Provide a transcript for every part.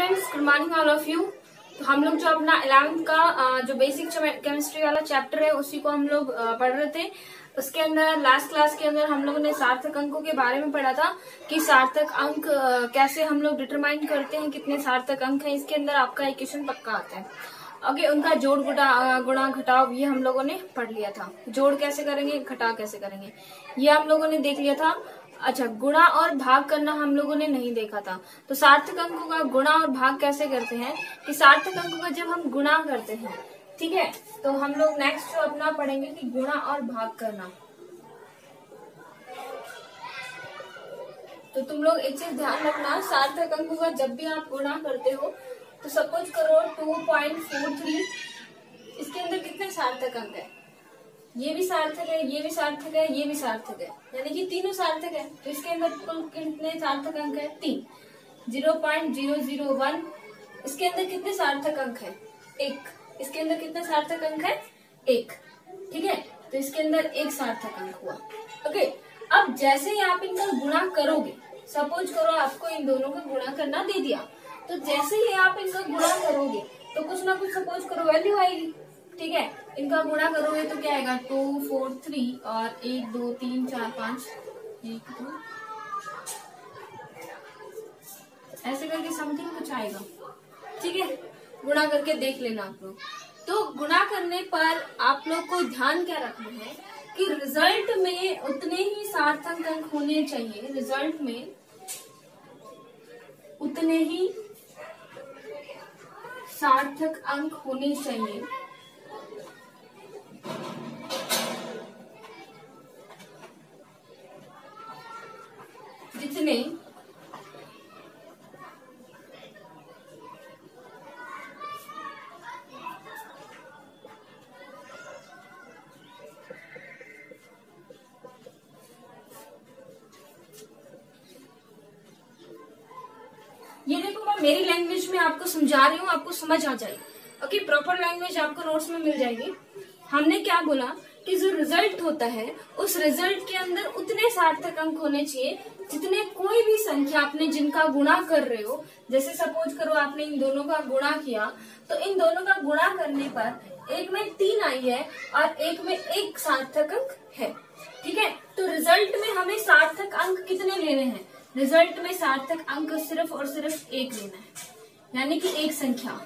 Friends, good morning all of you. तो हम लोग जो अपना 11th का जो बेसिक केमिस्ट्री वाला चैप्टर है उसी को हम लोग पढ़ रहे थे। उसके अंदर लास्ट क्लास के अंदर हम लोगों ने सार्थक अंकों के बारे में पढ़ा था कि सार्थक अंक कैसे हम लोग डिटरमाइन करते हैं, कितने सार्थक अंक हैं। इसके अंदर आपका एक क्वेश्चन पक्का आता है। ओके, उनका जोड़ गुणा घटाव ये हम लोगों ने पढ़ लिया था। जोड़ कैसे करेंगे, घटा कैसे करेंगे, ये हम लोगों ने देख लिया था। अच्छा, गुणा और भाग करना हम लोगों ने नहीं देखा था। तो सार्थक अंकों का गुणा और भाग कैसे करते हैं कि सार्थक अंकों का जब हम गुणा करते हैं, ठीक है, तो हम लोग नेक्स्ट जो अपना पढ़ेंगे कि गुणा और भाग करना। तो तुम लोग एक चीज ध्यान रखना, सार्थक अंकों का जब भी आप गुणा करते हो तो सपोज करो 2.43, इसके अंदर कितने सार्थक अंक है, ये भी सार्थक है, ये भी सार्थक है, ये भी सार्थक है, यानी कि तीनों सार्थक है। तो इसके अंदर कुल कितने सार्थक अंक है, 3। 0.001, इसके अंदर कितने सार्थक अंक है, 1। इसके अंदर कितने सार्थक अंक है, 1। ठीक है, तो इसके अंदर 1 सार्थक अंक हुआ। ओके, अब जैसे ही आप इनका गुणा करोगे, सपोज करो आपको इन दोनों का गुणा करना दे दिया, तो जैसे ही आप इनका गुणा करोगे तो कुछ ना कुछ सपोज करो वैल्यू आएगी। ठीक है, इनका गुणा करोगे तो क्या आएगा, 2, 4, 3 और 1, 2, 3, 4, 5, 1, 2, ऐसे करके समथिंग कुछ आएगा। ठीक है, गुणा करके देख लेना आप लोग। तो गुणा करने पर आप लोग को ध्यान क्या रखना है कि रिजल्ट में उतने ही सार्थक अंक होने चाहिए, रिजल्ट में उतने ही सार्थक अंक होने चाहिए जितने ये देखो, मैं मेरी लैंग्वेज में आपको समझा रही हूँ, आपको समझ आ जाए। ओके, प्रॉपर लैंग्वेज आपको नोट्स में मिल जाएगी। हमने क्या बोला कि जो रिजल्ट होता है उस रिजल्ट के अंदर उतने सार्थक अंक होने चाहिए जितने कोई भी संख्या आपने जिनका गुणा कर रहे हो। जैसे सपोज करो आपने इन दोनों का गुणा किया, तो इन दोनों का गुणा करने पर एक में 3 आई है और एक में 1 सार्थक अंक है। ठीक है, तो रिजल्ट में हमें सार्थक अंक कितने लेने हैं, रिजल्ट में सार्थक अंक सिर्फ और सिर्फ 1 लेना है, यानी कि एक संख्या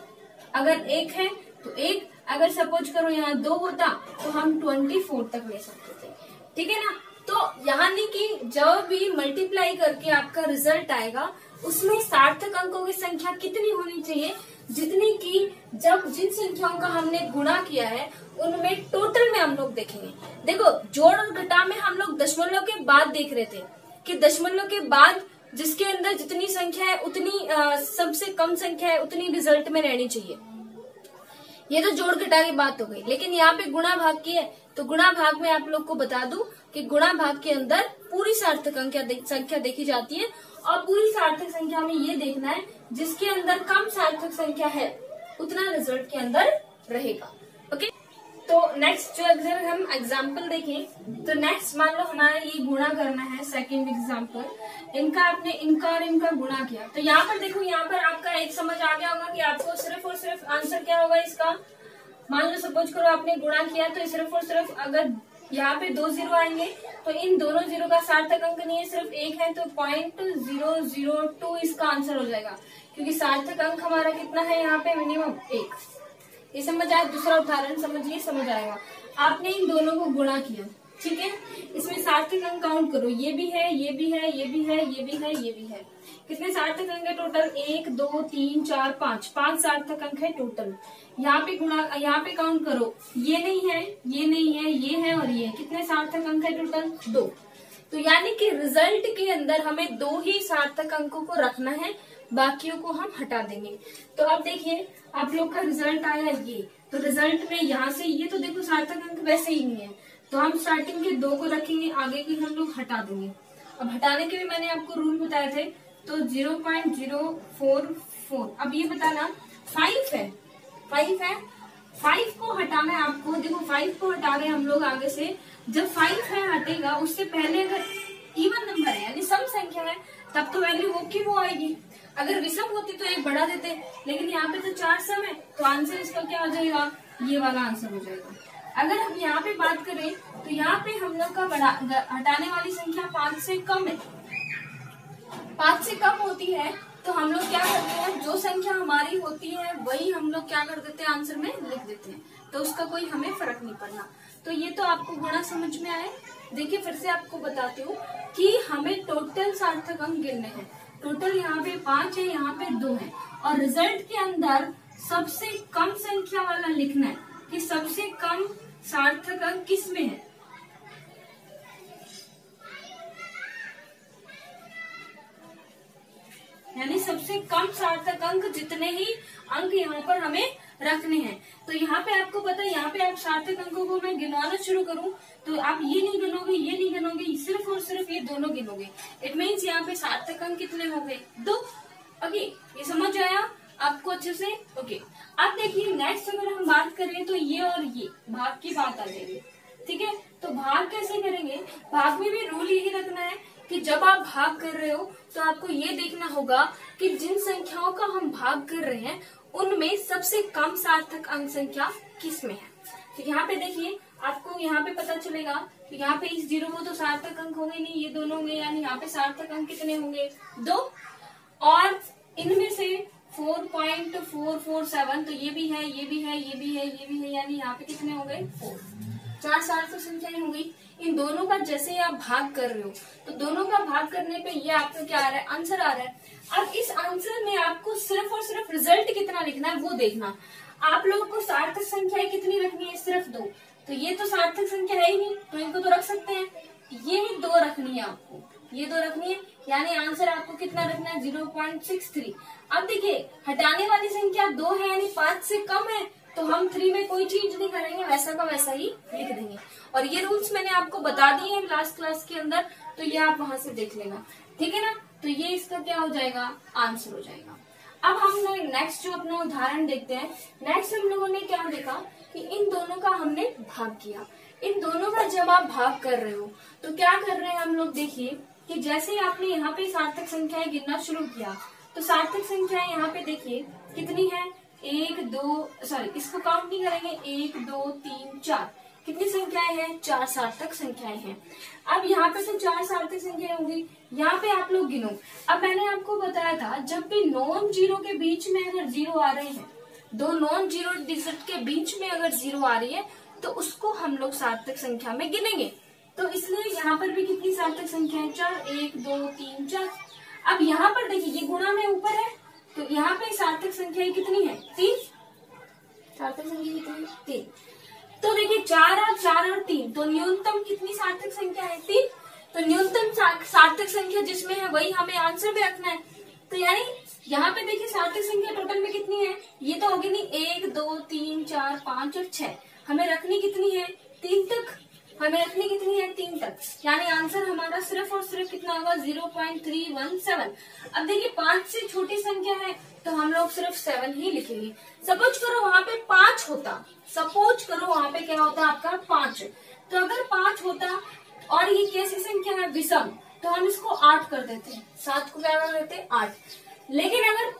अगर 1 है तो 1, अगर सपोज करो यहाँ 2 होता तो हम 24 तक ले सकते थे। ठीक है ना, तो यहाँ नहीं कि जब भी मल्टीप्लाई करके आपका रिजल्ट आएगा उसमें सार्थक अंकों की संख्या कितनी होनी चाहिए, जितनी की जब जिन संख्याओं का हमने गुणा किया है उनमें टोटल में हम लोग देखेंगे। देखो, जोड़ और घटा में हम लोग दशमलव के बाद देख रहे थे कि दशमलव के बाद जिसके अंदर जितनी संख्या है उतनी सबसे कम संख्या है उतनी रिजल्ट में रहनी चाहिए। ये तो जोड़ घटा की बात हो गई, लेकिन यहाँ पे गुणा भाग की है। तो गुणा भाग में आप लोग को बता दूं कि गुणा भाग के अंदर पूरी सार्थक संख्या देखी जाती है और पूरी सार्थक संख्या में ये देखना है जिसके अंदर कम सार्थक संख्या है उतना रिजल्ट के अंदर रहेगा। ओके, तो नेक्स्ट जो अगर हम एग्जाम्पल देखें तो नेक्स्ट मान लो हमारा ये गुणा करना है, सेकंड एग्जाम्पल, इनका आपने इनका और इनका गुणा किया। तो यहाँ पर देखो, यहाँ पर आपका एक समझ आ गया होगा कि आपको सिर्फ और सिर्फ आंसर क्या होगा इसका। मान लो सपोज करो आपने गुणा किया तो सिर्फ और सिर्फ अगर यहाँ पे 2 0 आएंगे तो इन दोनों 0 का सार्थक अंक नहीं है, सिर्फ 1 है, तो 0.002 इसका आंसर हो जाएगा, क्योंकि सार्थक अंक हमारा कितना है यहाँ पे, मिनिमम 1। ये समझ आया। दूसरा उदाहरण समझिए, समझ आएगा। आपने इन दोनों को गुणा किया, ठीक है, इसमें सार्थक अंक काउंट करो, ये भी है, ये भी है, ये भी है, ये भी है, ये भी है। कितने सार्थक अंक है टोटल, 1, 2, 3, 4, 5 सार्थक अंक है टोटल। यहाँ पे गुणा, यहाँ पे काउंट करो, ये नहीं है, ये नहीं है, ये है और ये, कितने सार्थक अंक है टोटल, 2। तो यानी कि रिजल्ट के अंदर हमें 2 ही सार्थक अंकों को रखना है, बाकियों को हम हटा देंगे। तो अब देखिए आप लोग का रिजल्ट आया ये, तो रिजल्ट में यहाँ से ये तो देखो सार्थक अंक वैसे ही नहीं है, तो हम स्टार्टिंग के 2 को रखेंगे, आगे के हम लोग हटा देंगे। अब हटाने के भी मैंने आपको रूल बताए थे, तो 0.044। अब ये बताना 5 है, 5 है, 5 को हटाना है आपको। देखो 5 को हटा रहे हैं हम लोग आगे से, जब 5 है हटेगा उससे पहले अगर इवन नंबर है यानी सम संख्या है तब तो वैल्यू वो की वो आएगी। अगर विषम होती तो एक बढ़ा देते, लेकिन यहाँ पे तो 4 सम है, तो आंसर इसका क्या हो जाएगा, ये वाला आंसर हो जाएगा। अगर हम यहाँ पे बात करें तो यहाँ पे हम लोग का हटाने वाली संख्या 5 से कम है, 5 से कम होती है, तो हम लोग क्या करते हैं, जो संख्या हमारी होती है वही हम लोग क्या कर देते हैं, आंसर में लिख देते हैं, तो उसका कोई हमें फर्क नहीं पड़ना। तो ये तो आपको गुणा समझ में आए। देखिए फिर से आपको बताती हूँ कि हमें टोटल सार्थक अंक गिनने हैं। टोटल यहाँ पे 5 है, यहाँ पे 2 है, और रिजल्ट के अंदर सबसे कम संख्या वाला लिखना है कि सबसे कम सार्थक अंक किस में है। यानी सबसे कम सार्थक अंक जितने ही अंक यहाँ पर हमें रखने हैं। तो यहाँ पे आपको पता है, यहाँ पे आप सार्थक अंकों को मैं गिनवाना शुरू करूँ तो आप ये नहीं गिनोगे, ये नहीं गिनोगे, सिर्फ और सिर्फ ये दोनों गिनोगे। इट मीन्स यहाँ पे सार्थक अंक कितने हो गए, 2। ओके, ये समझ आया आपको अच्छे से। ओके, अब देखिए नेक्स्ट अगर हम बात करें तो ये और ये भाग की बात आ जाएगी। ठीक है, तो भाग कैसे करेंगे, भाग में भी रूल यही रखना है कि जब आप भाग कर रहे हो तो आपको ये देखना होगा कि जिन संख्याओं का हम भाग कर रहे हैं उनमें सबसे कम सार्थक अंक संख्या किस में है। तो यहाँ पे देखिए आपको यहाँ पे पता चलेगा कि यहाँ पे इस 0 को तो सार्थक अंक होंगे नहीं, ये दोनों होंगे, यानी यहाँ पे सार्थक अंक कितने होंगे, 2। और इनमें से 4.447, तो ये भी है, ये भी है, ये भी है, ये भी है, यानी यहाँ पे कितने हो गए, 4। 4 सार्थक संख्याएं हो गई। इन दोनों का जैसे ही आप भाग कर रहे हो तो दोनों का भाग करने पे ये आपका क्या आ रहा है, आंसर आ रहा है। अब इस आंसर में आपको सिर्फ और सिर्फ रिजल्ट कितना लिखना है वो देखना। आप लोगों को सार्थक संख्याएं कितनी रखनी है, सिर्फ 2। तो ये तो सार्थक संख्या है ही नहीं, तो इनको तो रख सकते हैं, ये ही 2 रखनी है आपको, ये 2 रखनी है, यानी आंसर आपको कितना रखना है, 0.63। अब देखिए हटाने वाली संख्या 2 है, यानी 5 से कम है, तो हम 3 में कोई चेंज नहीं करेंगे, वैसा का वैसा ही लिख देंगे। और ये रूल्स मैंने आपको बता दिए हैं लास्ट क्लास के अंदर, तो ये आप वहां से देख लेना, ठीक है ना। तो ये इसका क्या हो जाएगा, आंसर हो जाएगा। अब हम लोग नेक्स्ट जो अपना उदाहरण देखते हैं। नेक्स्ट हम लोगों ने क्या देखा कि इन दोनों का हमने भाग किया। इन दोनों का जब आप भाग कर रहे हो तो क्या कर रहे हैं हम लोग, देखिए कि जैसे ही आपने यहाँ पे सार्थक संख्याएं गिनना शुरू किया तो सार्थक संख्याएं यहाँ पे देखिए कितनी है, 1 2, सॉरी इसको काउंट नहीं करेंगे, 1 2 3 4, कितनी संख्याएं हैं, 4 सार्थक संख्याएं हैं। अब यहाँ पे तो 4 सार्थक संख्याएं होंगी, यहाँ पे आप लोग गिनो। अब मैंने आपको बताया था जब भी नॉन जीरो के बीच में अगर 0 आ रहे हैं, 2 नॉन जीरो डिजिट के बीच में अगर 0 आ रही है तो उसको हम लोग सार्थक संख्या में गिनेंगे। तो इसलिए यहाँ पर भी कितनी सार्थक संख्या है, 4, 1 2 3 4। अब यहाँ पर देखिए ये गुणा में ऊपर है, तो यहाँ पे सार्थक संख्या कितनी है, 3। सार्थक संख्या कितनी है, 3। तो देखिए 4 और 3, तो न्यूनतम कितनी सार्थक संख्या है, 3। तो न्यूनतम सार्थक संख्या जिसमें है वही हमें आंसर में रखना है। तो यानी यहाँ पे देखिए सार्थक संख्या टोटल में कितनी है, ये तो होगी नहीं, 1 2 3 4 5 और 6, हमें रखनी कितनी है, 3 तक, हमें रखनी कितनी है, 3 तक, यानी आंसर हमारा सिर्फ और सिर्फ कितना होगा, 0.317। अब देखिए 5 से छोटी संख्या है तो हम लोग सिर्फ 7 ही लिखेंगे। सपोज करो वहाँ पे 5 होता, सपोज करो वहाँ पे क्या होता आपका 5, तो अगर 5 होता और ये कैसी संख्या है, विषम, तो हम इसको 8 कर देते हैं, 7 को क्या कर देते, 8। लेकिन अगर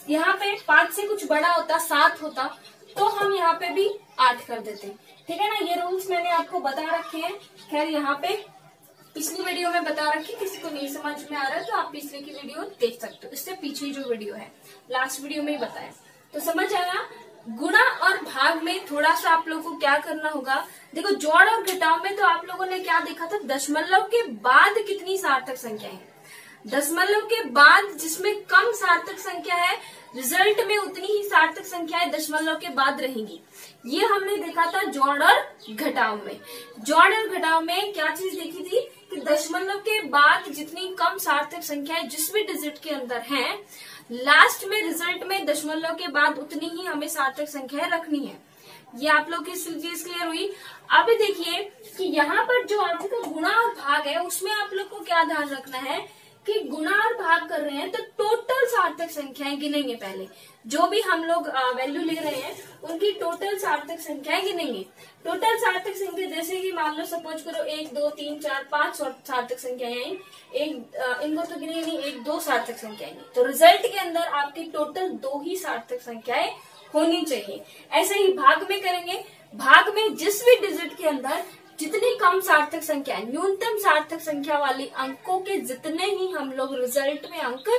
यहाँ पे 5 से कुछ बड़ा होता, 7 होता, तो हम यहाँ पे भी 8 कर देते, ठीक है ना। ये रूल्स मैंने आपको बता रखे हैं। खैर यहाँ पे पिछली वीडियो में बता रखी, किसी को नहीं समझ में आ रहा है तो आप पिछले की वीडियो देख सकते हो, इससे पीछे जो वीडियो है लास्ट वीडियो में ही बताया। तो समझ आया। गुणा और भाग में थोड़ा सा आप लोगों को क्या करना होगा, देखो जोड़ और घटाव में तो आप लोगों ने क्या देखा था, दशमलव के बाद कितनी सार्थक संख्या है, दशमलव के बाद जिसमें कम सार्थक संख्या है रिजल्ट में उतनी ही सार्थक संख्याएं दशमलव के बाद रहेंगी। ये हमने देखा था जोड़ और घटाव में। जोड़ और घटाव में क्या चीज देखी थी कि दशमलव के बाद जितनी कम सार्थक संख्याएं जिस भी डिजिट के अंदर हैं, लास्ट में रिजल्ट में दशमलव के बाद उतनी ही हमें सार्थक संख्याएं रखनी है। ये आप लोग की चीज क्लियर हुई। अब देखिए कि यहाँ पर जो आपका गुणा और भाग है उसमें आप लोग को क्या ध्यान रखना है कि गुणा और भाग कर रहे हैं तो टोटल सार्थक संख्याएं गिनेंगे। पहले जो भी हम लोग वैल्यू ले रहे हैं उनकी टोटल सार्थक संख्याएं गिनेंगे। टोटल सार्थक संख्या जैसे कि मान लो सपोज करो 1 2 3 4 5 सार्थक संख्याएं आई, इनको तो गिने नहीं, 1 2 सार्थक संख्याएं, तो रिजल्ट के अंदर आपकी टोटल 2 ही सार्थक संख्याएं होनी चाहिए। ऐसे ही भाग में करेंगे, भाग में जिस भी डिजिट के अंदर जितनी कम सार्थक संख्या, न्यूनतम सार्थक संख्या वाली अंकों के जितने ही हम लोग रिजल्ट में अंक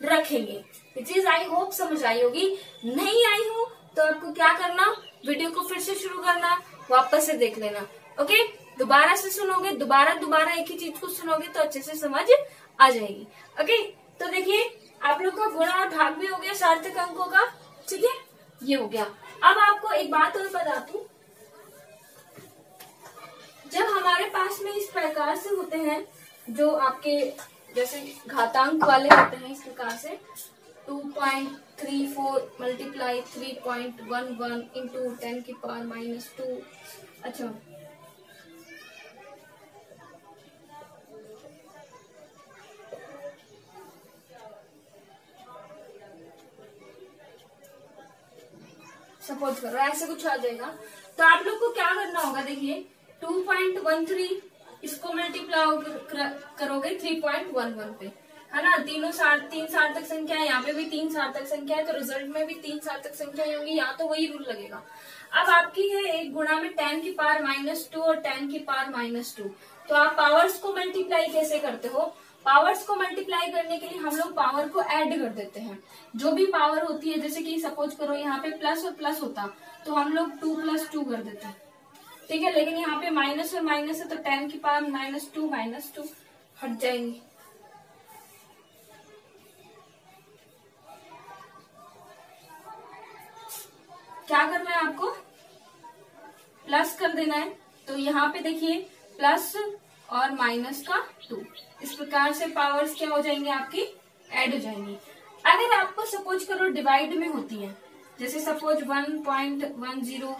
रखेंगे। ये चीज आई होप समझ आई होगी। नहीं आई हो तो आपको क्या करना, वीडियो को फिर से शुरू करना, वापस से देख लेना। ओके, दोबारा से सुनोगे, दोबारा एक ही चीज को सुनोगे तो अच्छे से समझ आ जाएगी। ओके, तो देखिए आप लोग का गुणा और भाग भी हो गया सार्थक अंकों का, ठीक है, ये हो गया। अब आपको एक बात और बता दूं, जब हमारे पास में इस प्रकार से होते हैं जो आपके जैसे घातांक वाले होते हैं, इस प्रकार से 2.34 मल्टीप्लाई 3.11 इंटू 10 की पावर -2। अच्छा, सपोज करो ऐसे कुछ आ जाएगा, तो आप लोग को क्या करना होगा, देखिए 2.13 इसको मल्टीप्लाई करोगे 3.11 पे, है ना, तीन सार्थक संख्या है, यहाँ पे भी 3 सार्थक संख्या है, तो रिजल्ट में भी 3 सार्थक संख्या होंगी, यहाँ तो वही रूल लगेगा। अब आपकी है एक गुणा में 10 की पावर -2 और 10 की पावर -2, तो आप पावर्स को मल्टीप्लाई कैसे करते हो, पावर्स को मल्टीप्लाई करने के लिए हम लोग पावर को ऐड कर देते हैं। जो भी पावर होती है, जैसे कि सपोज करो यहाँ पे प्लस और प्लस होता तो हम लोग 2 + 2 कर देते हैं, ठीक है, लेकिन यहाँ पे माइनस और माइनस है तो 10 की पावर -2 हट जाएंगी। क्या करना है आपको, प्लस कर देना है, तो यहाँ पे देखिए प्लस और माइनस का 2, इस प्रकार से पावर्स क्या हो जाएंगे आपकी, ऐड हो जाएंगी। अगर आपको सपोज करो डिवाइड में होती है, जैसे सपोज 1.10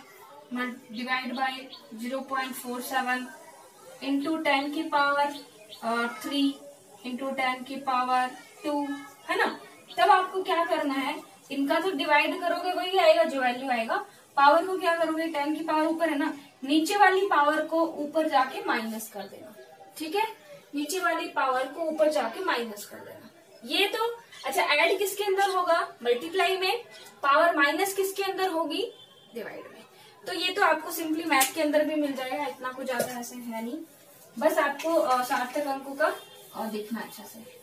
डिवाइड बाय 0.47 इंटू 10 की पावर 3 इंटू 10 की पावर 2, है ना, तब आपको क्या करना है, इनका तो डिवाइड करोगे वही आएगा जो वैल्यू आएगा, पावर को क्या करोगे, 10 की पावर ऊपर है ना, नीचे वाली पावर को ऊपर जाके माइनस कर देना, ठीक है, नीचे वाली पावर को ऊपर जाके माइनस कर देना। ये तो अच्छा, ऐड किसके अंदर होगा, मल्टीप्लाई में, पावर माइनस किसके अंदर होगी, डिवाइड में। तो ये तो आपको सिंपली मैथ के अंदर भी मिल जाएगा, इतना कुछ ज्यादा ऐसे है नहीं, बस आपको सार्थक अंकों का देखना अच्छा से।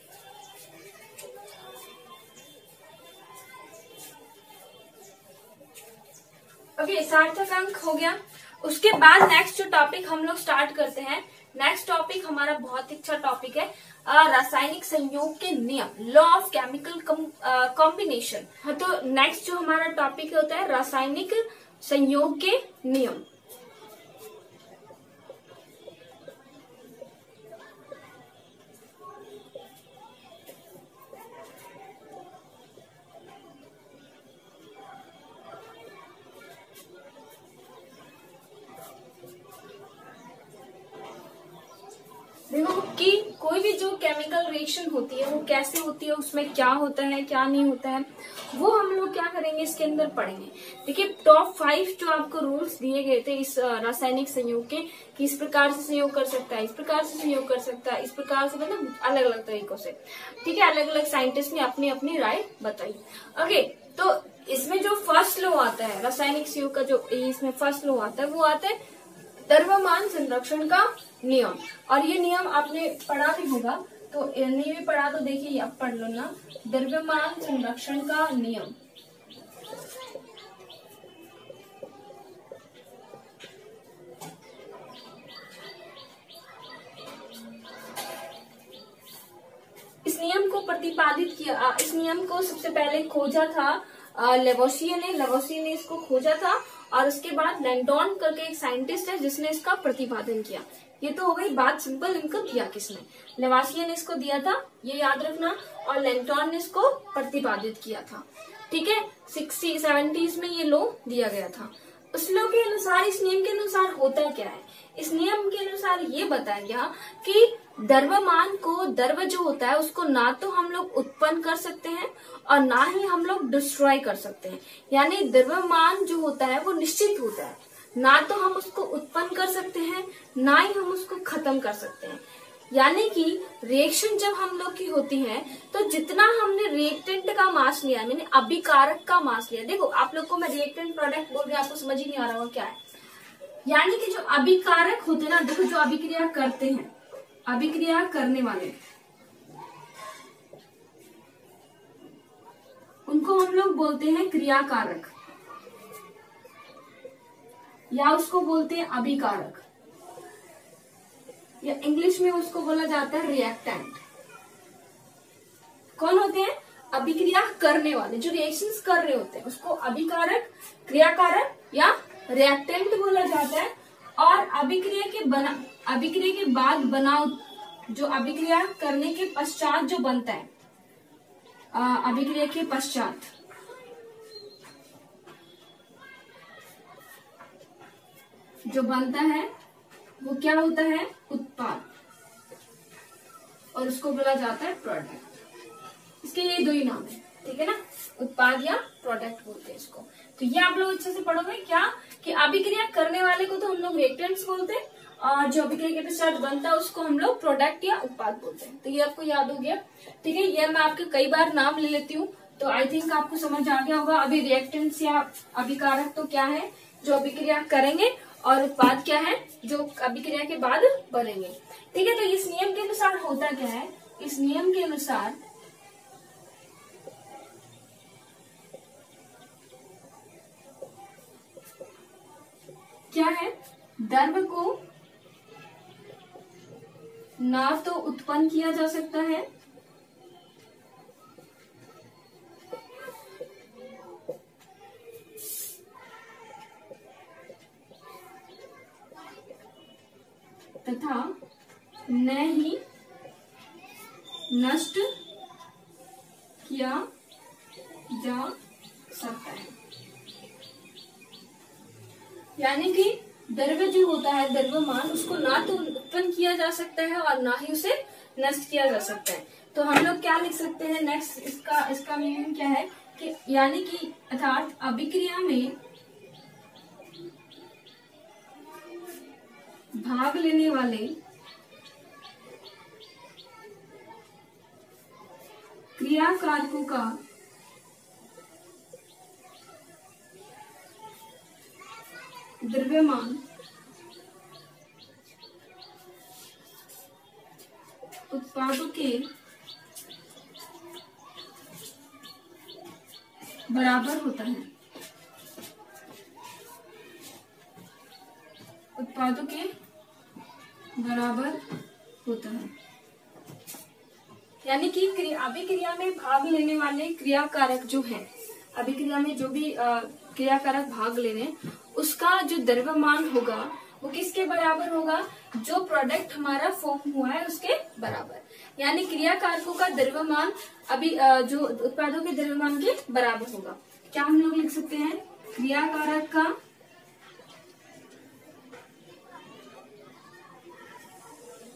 ओके, सार्थक अंक हो गया। उसके बाद नेक्स्ट जो टॉपिक हम लोग स्टार्ट करते हैं, नेक्स्ट टॉपिक हमारा बहुत अच्छा टॉपिक है, रासायनिक संयोग के नियम, लॉ ऑफ केमिकल कॉम्बिनेशन। हाँ, तो नेक्स्ट जो हमारा टॉपिक होता है रासायनिक संयोग के नियम। देखो कि कोई भी जो केमिकल रिएक्शन होती है वो कैसे होती है, उसमें क्या होता है क्या नहीं होता है, वो हम लोग क्या करेंगे इसके अंदर पढ़ेंगे। देखिए टॉप 5 जो आपको रूल्स दिए गए थे इस रासायनिक संयोग के, कि इस प्रकार से संयोग कर सकता है, इस प्रकार से संयोग कर सकता है, इस प्रकार से, मतलब अलग अलग तरीकों से, ठीक है, अलग अलग साइंटिस्ट ने अपनी अपनी राय बताई। ओके, तो इसमें जो फर्स्ट लॉ आता है रासायनिक संयोग का, जो इसमें फर्स्ट लॉ आता है वो आता है द्रव्यमान संरक्षण का नियम। और ये नियम आपने पढ़ा भी होगा, तो नहीं भी पढ़ा तो देखिए अब पढ़ लो ना, द्रव्यमान संरक्षण का नियम। इस नियम को प्रतिपादित किया, इस नियम को सबसे पहले खोजा था लेवोसिये ने इसको खोजा था, और उसके बाद लैंडॉन करके एक साइंटिस्ट है जिसने इसका प्रतिपादन किया। ये तो हो गई बात सिंपल, इनको दिया किसने, लेवोसिये ने इसको दिया था, ये याद रखना, और लैंडॉन ने इसको प्रतिपादित किया था, ठीक है, 60-70s में ये लॉ दिया गया था। उस लॉ के अनुसार, इस नियम के अनुसार होता क्या है, इस नियम के अनुसार ये बताया गया कि द्रव्यमान को, द्रव्य जो होता है उसको ना तो हम लोग उत्पन्न कर सकते हैं और ना ही हम लोग डिस्ट्रॉय कर सकते हैं। यानी द्रव्यमान जो होता है वो निश्चित होता है, ना तो हम उसको उत्पन्न कर सकते हैं ना ही हम उसको खत्म कर सकते हैं। यानी कि रिएक्शन जब हम लोग की होती है तो जितना हमने रिएक्टेंट का मास लिया, मैंने अभिकारक का मास लिया, देखो आप लोग को मैं रिएक्टेंट प्रोडक्ट बोल रही हूँ, आपको समझ ही नहीं आ रहा होगा क्या है। यानी कि जो अभिकारक होते हैं ना, देखो जो अभिक्रिया करते हैं, अभिक्रिया करने वाले, उनको हम लोग बोलते हैं क्रियाकारक या उसको बोलते हैं अभिकारक, या इंग्लिश में उसको बोला जाता है रिएक्टेंट। कौन होते हैं? अभिक्रिया करने वाले, जो रिएक्शंस कर रहे होते हैं उसको अभिकारक, क्रियाकारक या रिएक्टेंट बोला जाता है। और अभिक्रिया के बाद बना, जो अभिक्रिया करने के पश्चात जो बनता है, अभिक्रिया के पश्चात जो बनता है वो क्या होता है? उत्पाद, और उसको बोला जाता है प्रोडक्ट। इसके ये दो ही नाम है, ठीक है ना, उत्पाद या प्रोडक्ट बोलते हैं इसको। तो ये आप लोग अच्छे से पढ़ोगे क्या कि अभिक्रिया करने वाले को तो हम लोग रिएक्टेंट्स बोलते हैं और जो अभिक्रिया के पश्चात बनता है उसको हम लोग प्रोडक्ट या उत्पाद बोलते हैं। तो ये आपको याद हो गया, ठीक है। ये मैं आपके कई बार नाम ले लेती हूँ तो आई थिंक आपको समझ आ गया होगा। अभी रिएक्टेंट्स या अभिकारक तो क्या है, जो अभिक्रिया करेंगे, और उत्पाद क्या है, जो अभिक्रिया के बाद बनेंगे, ठीक है। तो इस नियम के अनुसार होता क्या है, इस नियम के अनुसार क्या है, द्रव्य को ना तो उत्पन्न किया जा सकता है तथा न ही नष्ट किया जा सकता है। यानी कि द्रव्य जो होता है, द्रव्यमान, उसको ना तो उत्पन्न किया जा सकता है और ना ही उसे नष्ट किया जा सकता है। तो हम लोग क्या लिख सकते हैं नेक्स्ट, इसका मीनिंग क्या है कि यानी कि अर्थात अभिक्रिया में भाग लेने वाले क्रियाकारकों का द्रव्यमान उत्पादों के बराबर होता है, उत्पादों के बराबर होता है। यानी कि अभिक्रिया में भाग लेने वाले क्रियाकारक जो है, अभिक्रिया में जो भी क्रियाकारक भाग ले रहे हैं उसका जो द्रव्यमान होगा वो किसके बराबर होगा, जो प्रोडक्ट हमारा फॉर्म हुआ है उसके बराबर। यानी क्रियाकारकों का द्रव्यमान अभी जो उत्पादों के द्रव्यमान के बराबर होगा। क्या हम लोग लिख सकते हैं, क्रियाकारक का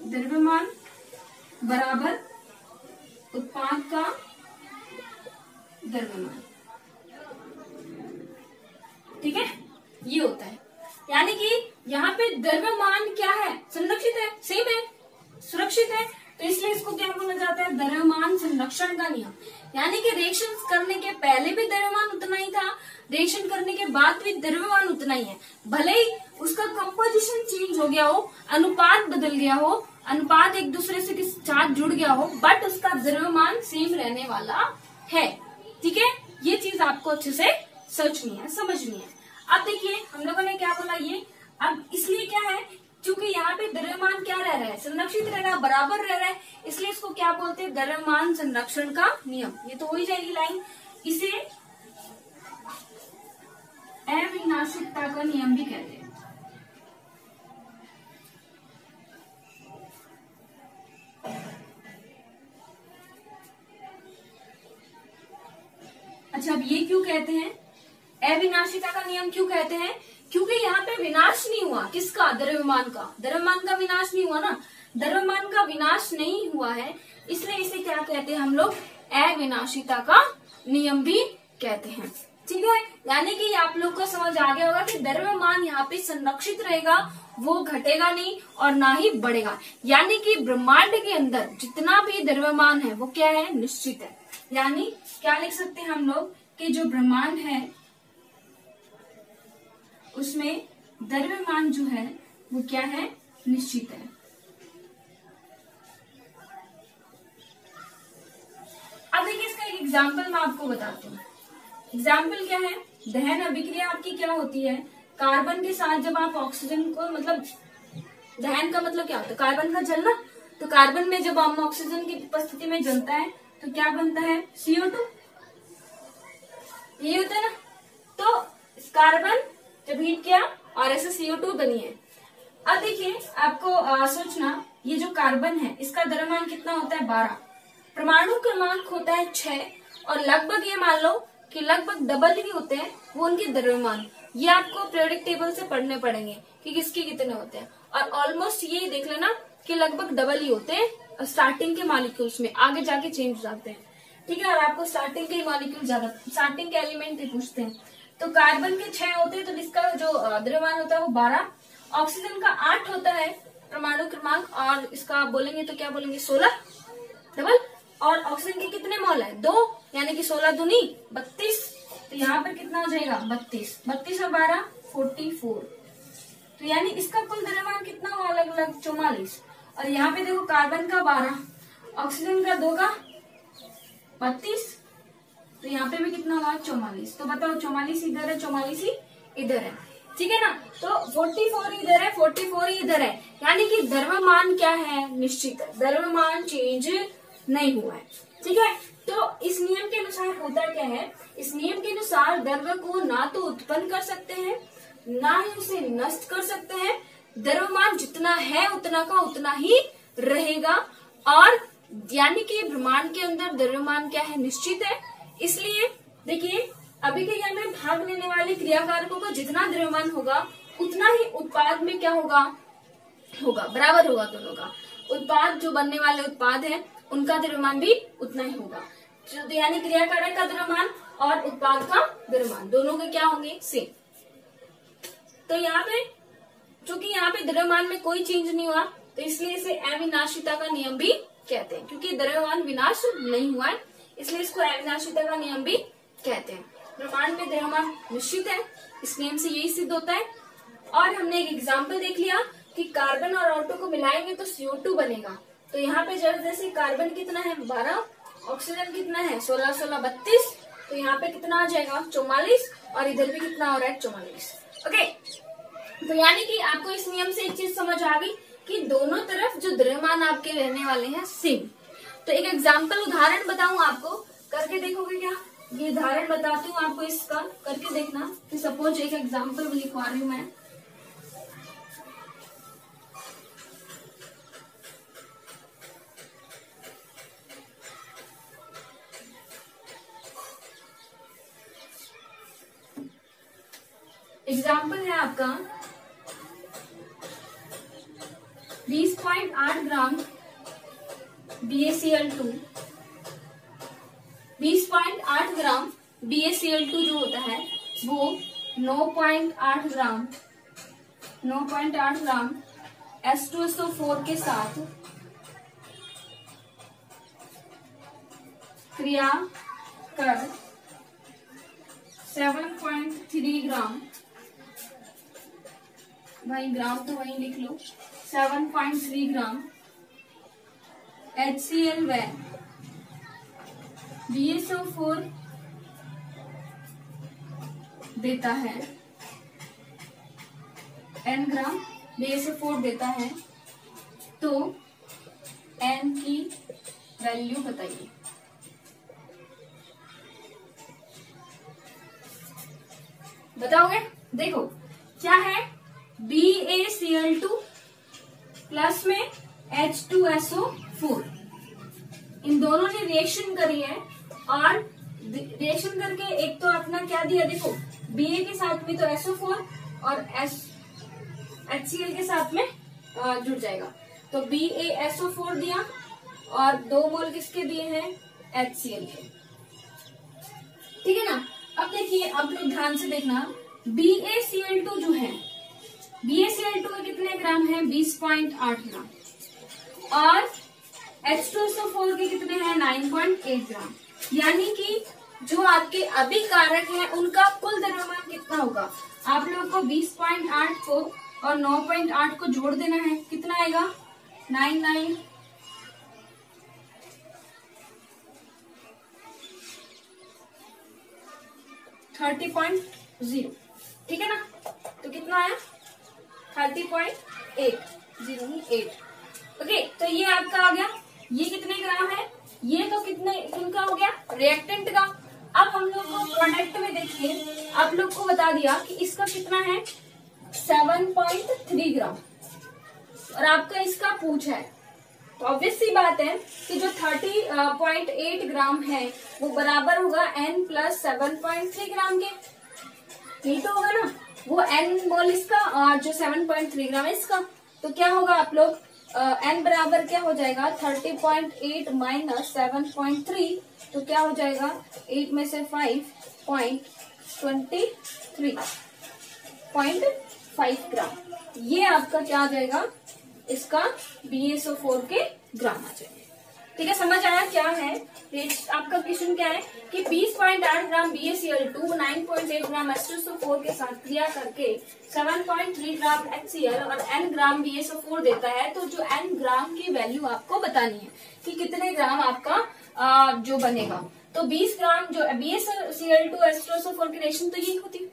द्रव्यमान बराबर उत्पाद का द्रव्यमान, ठीक है, ये होता है। यानी कि यहाँ पे द्रव्यमान क्या है, संरक्षित है, सेम है, सुरक्षित है, तो इसलिए इसको क्या बोला जाता है, द्रव्यमान संरक्षण का नियम। यानी कि रिएक्शन करने के पहले भी द्रव्यमान उतना ही था, रिएक्शन करने के बाद भी द्रव्यमान उतना ही है, भले ही उसका कंपोजिशन चेंज हो गया हो, अनुपात बदल गया हो, अनुपात एक दूसरे से साथ जुड़ गया हो, बट उसका द्रव्यमान सेम रहने वाला है, ठीक है। ये चीज आपको अच्छे से सोचनी है, समझनी है। अब देखिए हम लोगों ने क्या बोला, ये अब इसलिए क्या है, क्योंकि यहाँ पे द्रव्यमान क्या रह रहा है, संरक्षित रह रहा है, बराबर रह रहा है, इसलिए इसको क्या बोलते हैं, द्रव्यमान संरक्षण का नियम। ये तो हो ही जाएगी लाइन। इसे अविनाशिकता का नियम भी कहते हैं। अच्छा, अब ये क्यों कहते हैं, अविनाशिता का नियम क्यों कहते हैं, क्योंकि यहाँ पे विनाश नहीं हुआ, किसका, द्रव्यमान का। द्रव्यमान का विनाश नहीं हुआ ना, द्रव्यमान का विनाश नहीं हुआ है, इसलिए इसे क्या कहते हैं हम लोग, अविनाशिता का नियम भी कहते हैं। ठीक है, यानी कि आप लोग को समझ आ गया होगा कि द्रव्यमान यहाँ पे संरक्षित रहेगा, वो घटेगा नहीं और ना ही बढ़ेगा। यानी कि ब्रह्मांड के अंदर जितना भी द्रव्यमान है वो क्या है, निश्चित है। यानी क्या लिख सकते हैं हम लोग कि जो ब्रह्मांड है उसमें द्रव्यमान जो है वो क्या है, निश्चित है। अब देखिए इसका एक एग्जाम्पल मैं आपको बताती हूँ। एग्जाम्पल क्या है, दहन अभिक्रिया आपकी क्या होती है, कार्बन के साथ जब आप ऑक्सीजन को, मतलब दहन का मतलब क्या होता है, कार्बन का जलना। तो कार्बन में जब हम ऑक्सीजन की उपस्थिति में जलता है तो क्या बनता है, CO2, ये होता है ना। तो कार्बन जब हीट किया और ऐसे CO2 बनी है। अब देखिए आपको सोचना, ये जो कार्बन है इसका द्रव्यमान कितना होता है, 12, परमाणु क्रमांक होता है 6, और लगभग ये मान लो कि लगभग डबल ही होते हैं वो उनके द्रव्यमान। ये आपको पीरियोडिक टेबल से पढ़ने पड़ेंगे कि किसके कितने होते हैं, और ऑलमोस्ट ये देख लेना कि लगभग डबल ही होते हैं स्टार्टिंग के मॉलिक्यूल्स में, आगे जाके चेंज हो जाते हैं। ठीक है, और आपको स्टार्टिंग के मॉलिक्यूल ज्यादा, स्टार्टिंग के एलिमेंट ही पूछते हैं। तो कार्बन के 6 होते हैं, तो जिसका जो द्रव्यमान होता है वो 12, ऑक्सीजन का 8 होता है परमाणु क्रमांक, और इसका बोलेंगे तो क्या बोलेंगे, 16 डबल। और ऑक्सीजन के कितने मोल है, 2, यानी कि 16 दूनी 32। तो यहाँ पर कितना हो जाएगा, 32, 32 और 12 44। तो यानी इसका कुल द्रव्यमान कितना हुआ, अलग अलग 44। और यहाँ पे देखो कार्बन का 12, ऑक्सीजन का 2 का 32, तो यहाँ पे भी कितना हुआ, 44। तो बताओ 44 इधर है, 44 ही इधर है। ठीक है ना, तो 44 इधर है, 44 इधर है, यानी कि द्रव्यमान क्या है, निश्चित है, द्रव्यमान चेंज नहीं हुआ है। ठीक है, तो इस नियम के अनुसार होता क्या है, इस नियम के अनुसार द्रव्य को ना तो उत्पन्न कर सकते हैं ना ही उसे नष्ट कर सकते हैं, द्रव्यमान जितना है उतना का उतना ही रहेगा। और यानी कि ब्रह्मांड के अंदर द्रव्यमान क्या है, निश्चित है। इसलिए देखिए अभिक्रिया में भाग लेने वाले क्रियाकारकों का जितना द्रव्यमान होगा उतना ही उत्पाद में क्या होगा, बराबर होगा दोनों का। उत्पाद जो बनने वाले उत्पाद है उनका द्रव्यमान भी उतना ही होगा, यानी क्रियाकारक का द्रव्यमान और उत्पाद का द्रव्यमान दोनों के क्या होंगे, सेम। तो यहाँ पे चूंकि यहाँ पे द्रव्यमान में कोई चेंज नहीं हुआ तो इसलिए इसे अविनाशिता का नियम भी कहते हैं, क्योंकि द्रव्यमान विनाश नहीं हुआ है इसलिए इसको अविनाशिता का नियम भी कहते हैं। ब्रह्मांड में द्रव्यमान निश्चित है, इस नियम से यही सिद्ध होता है। और हमने एक एग्जाम्पल देख लिया कि कार्बन और ऑटो को मिलाएंगे तो CO2 बनेगा। तो यहाँ पे जैसे कार्बन कितना है, 12, ऑक्सीजन कितना है, 16 16 32, तो यहाँ पे कितना आ जाएगा, 44, और इधर भी कितना हो रहा है, 44। ओके, तो यानी कि आपको इस नियम से एक चीज समझ आ गई कि दोनों तरफ जो द्रव्यमान आपके रहने वाले हैं सेम। तो एक एग्जाम्पल उदाहरण बताऊं आपको, करके देखोगे क्या, ये उदाहरण बताती हूँ आपको, इसका करके देखना। कि सपोज एक एग्जाम्पल लिखवा रही हूँ मैं, एग्जाम्पल है आपका 20.8 ग्राम BaCl2, 20.8 ग्राम BaCl2 जो होता है वो 9.8 ग्राम H2SO4 के साथ क्रिया कर 7.3 ग्राम, वही ग्राम तो वही लिख लो, 7.3 ग्राम HCl व BaSO4 देता है, n ग्राम BaSO4 देता है, तो n की वैल्यू बताइए। बताओगे, देखो क्या है, BaCl2 प्लस में H2SO4, इन दोनों ने रिएक्शन करी है और रिएक्शन करके एक तो अपना क्या दिया, देखो Ba के साथ में तो SO4 और HCl के साथ में जुड़ जाएगा। तो BaSO4 दिया और 2 मोल किसके दिए हैं, HCl के। ठीक है ना। अब देखिए, आप लोग ध्यान से देखना, BaCl2 जो है, BaCl2 के कितने ग्राम है, 20.8 ग्राम, और H2SO4 के कितने हैं, 9.8 ग्राम। यानी कि जो आपके अभिकारक हैं उनका कुल द्रव्यमान कितना होगा, आप लोग को 20.8 को और 9.8 को जोड़ देना है, कितना आएगा, 30.0। ठीक है ना। तो कितना आया, 30.808। ओके, तो ये आपका आ गया। ये कितने ग्राम है, ये तो कितने इनका हो गया, रिएक्टेंट का। अब हम लोग को प्रोडक्ट में देखिए, आप लोग को बता दिया कि इसका कितना है, 7.3 ग्राम, और आपका इसका पूछा है। तो ऑब्वियस सी बात है कि जो 30.8 ग्राम है वो बराबर होगा N + 7.3 ग्राम के। यही तो होगा ना, वो N मोल इसका और जो 7.3 ग्राम है इसका। तो क्या होगा आप लोग, N बराबर क्या हो जाएगा, 30.8 - 7.3, तो क्या हो जाएगा, 8 में से 5.23.5 ग्राम। ये आपका क्या आ जाएगा, इसका BaSO4 के ग्राम आ जाएंगे। ठीक है, समझ आया क्या है। आपका क्वेश्चन क्या है कि 20.8 ग्राम BaCl2 9.8 ग्राम H2SO4 के साथ क्रिया करके 7.3 ग्राम HCl और N ग्राम BaSO4 देता है। तो जो N ग्राम की वैल्यू आपको बतानी है कि कितने ग्राम आपका जो बनेगा। तो 20 ग्राम जो BaCl2 H2SO4 की रिएक्शन तो यही होती है,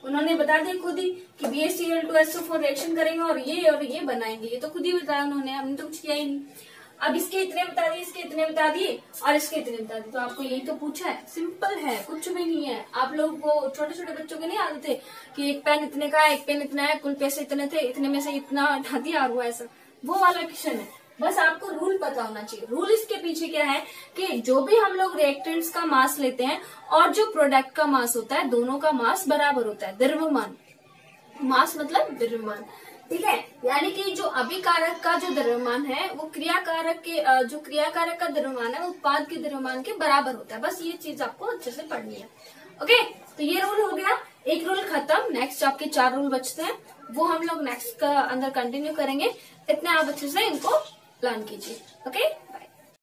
उन्होंने बता दिया खुद ही कि BaCl2 H2SO4 रिएक्शन करेंगे और ये बनाएंगे। ये तो खुद ही बताया उन्होंने, हमने तो कुछ किया ही नहीं। अब इसके इतने बता दिए, इसके इतने बता दिए और इसके इतने बता दिए, तो आपको यही तो पूछा है। सिंपल है, कुछ भी नहीं है। आप लोग वो छोटे छोटे बच्चों के नहीं आते थे कि एक पेन इतने का है, एक पेन इतना है, कुल पैसे इतने थे, इतने में से इतना हटा दिया और वो ऐसा, वो वाला क्वेश्चन है। बस आपको रूल पता होना चाहिए। रूल इसके पीछे क्या है कि जो भी हम लोग रिएक्टेंट्स का मास लेते हैं और जो प्रोडक्ट का मास होता है, दोनों का मास बराबर होता है। द्रव्यमान, मास मतलब द्रव्यमान। ठीक है, यानी कि जो अभिकारक का जो द्रव्यमान है वो क्रियाकारक का द्रव्यमान है वो उत्पाद के द्रव्यमान के बराबर होता है। बस ये चीज आपको अच्छे से पढ़नी है। ओके, तो ये रूल हो गया, एक रूल खत्म। नेक्स्ट आपके 4 रूल बचते हैं, वो हम लोग नेक्स्ट का अंदर कंटिन्यू करेंगे। इतने आप अच्छे से इनको प्लान कीजिए। ओके।